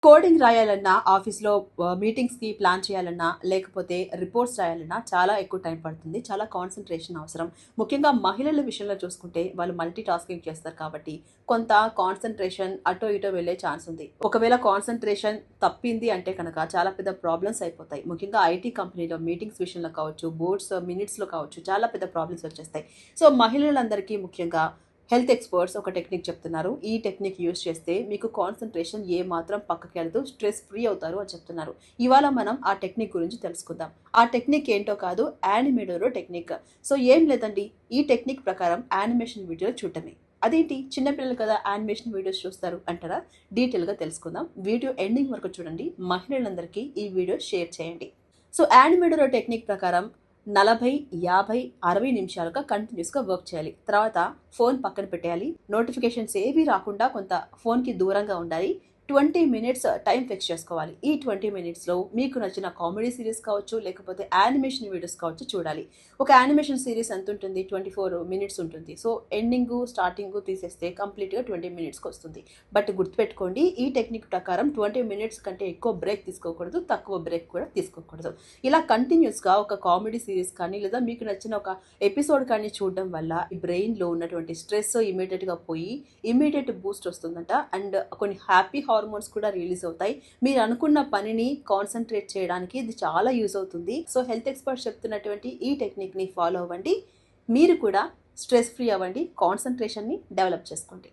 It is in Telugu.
కోడింగ్ రాయాలన్నా, ఆఫీస్‌లో మీటింగ్స్‌కి ప్లాన్ చేయాలన్నా, లేకపోతే రిపోర్ట్స్ రాయాలన్నా చాలా ఎక్కువ టైం పడుతుంది. చాలా కాన్సంట్రేషన్ అవసరం. ముఖ్యంగా మహిళల విషయంలో చూసుకుంటే వాళ్ళు మల్టీ టాస్కింగ్ చేస్తారు కాబట్టి కొంత కాన్సంట్రేషన్ అటో ఇటో వెళ్ళే ఛాన్స్ ఉంది. ఒకవేళ కాన్సంట్రేషన్ తప్పింది అంటే కనుక చాలా పెద్ద ప్రాబ్లమ్స్ అయిపోతాయి. ముఖ్యంగా ఐటీ కంపెనీలో మీటింగ్స్ విషయంలో కావచ్చు, బోర్డ్స్ మినిట్స్‌లో కావచ్చు చాలా పెద్ద ప్రాబ్లమ్స్ వచ్చేస్తాయి. సో మహిళలందరికీ ముఖ్యంగా హెల్త్ ఎక్స్పర్ట్స్ ఒక టెక్నిక్ చెప్తున్నారు. ఈ టెక్నిక్ యూజ్ చేస్తే మీకు కాన్సంట్రేషన్ ఏ మాత్రం పక్కకి వెళ్ళదు, స్ట్రెస్ ఫ్రీ అవుతారు అని చెప్తున్నారు. ఇవాళ మనం ఆ టెక్నిక్ గురించి తెలుసుకుందాం. ఆ టెక్నిక్ ఏంటో కాదు, యానిమేడోరో టెక్నిక్. సో ఏం లేదండి, ఈ టెక్నిక్ ప్రకారం యానిమేషన్ వీడియోలు చూడటమే. అదేంటి చిన్నపిల్లలు కదా యానిమేషన్ వీడియోస్ చూస్తారు అంటారా? డీటెయిల్గా తెలుసుకుందాం. వీడియో ఎండింగ్ వరకు చూడండి. మహిళలందరికీ ఈ వీడియో షేర్ చేయండి. సో యానిమేడోరో టెక్నిక్ ప్రకారం 40, 50, 60 నిమిషాలుగా కంటిన్యూస్‌గా వర్క్ చేయాలి. తర్వాత ఫోన్ పక్కన పెట్టేయాలి. నోటిఫికేషన్స్ ఏవి రాకుండా కొంత ఫోన్‌కి దూరంగా ఉండాలి. 20 మినిట్స్ టైం ఫిక్స్ చేసుకోవాలి. ఈ 20 మినిట్స్‌లో మీకు నచ్చిన కామెడీ సీరీస్ కావచ్చు, లేకపోతే యానిమేషన్ వీడియోస్ కావచ్చు చూడాలి. ఒక యానిమేషన్ సీరీస్ ఎంతుంటుంది? 24 మినిట్స్ ఉంటుంది. సో ఎండింగు, స్టార్టింగు తీసేస్తే కంప్లీట్‌గా 20 మినిట్స్‌కి వస్తుంది. బట్ గుర్తుపెట్టుకోండి, ఈ టెక్నిక్ ప్రకారం 20 మినిట్స్ కంటే ఎక్కువ బ్రేక్ తీసుకోకూడదు. తక్కువ బ్రేక్ కూడా తీసుకోకూడదు. ఇలా కంటిన్యూస్‌గా ఒక కామెడీ సీరీస్ కానీ, లేదా మీకు నచ్చిన ఒక ఎపిసోడ్ కానీ చూడడం వల్ల ఈ బ్రెయిన్‌లో ఉన్నటువంటి స్ట్రెస్ ఇమ్మీడియేట్‌గా పోయి ఇమ్మీడియేట్ బూస్ట్ వస్తుందంట. అండ్ కొన్ని హ్యాపీ హార్మోన్స్ కూడా రిలీజ్ అవుతాయి. మీరు అనుకున్న పనిని కాన్సన్ట్రేట్ చేయడానికి ఇది చాలా యూజ్ అవుతుంది. సో హెల్త్ ఎక్స్పర్ట్స్ చెప్తున్నటువంటి ఈ టెక్నిక్‌ని ఫాలో అవ్వండి. మీరు కూడా స్ట్రెస్ ఫ్రీ అవ్వండి. కాన్సన్ట్రేషన్‌ని డెవలప్ చేసుకోండి.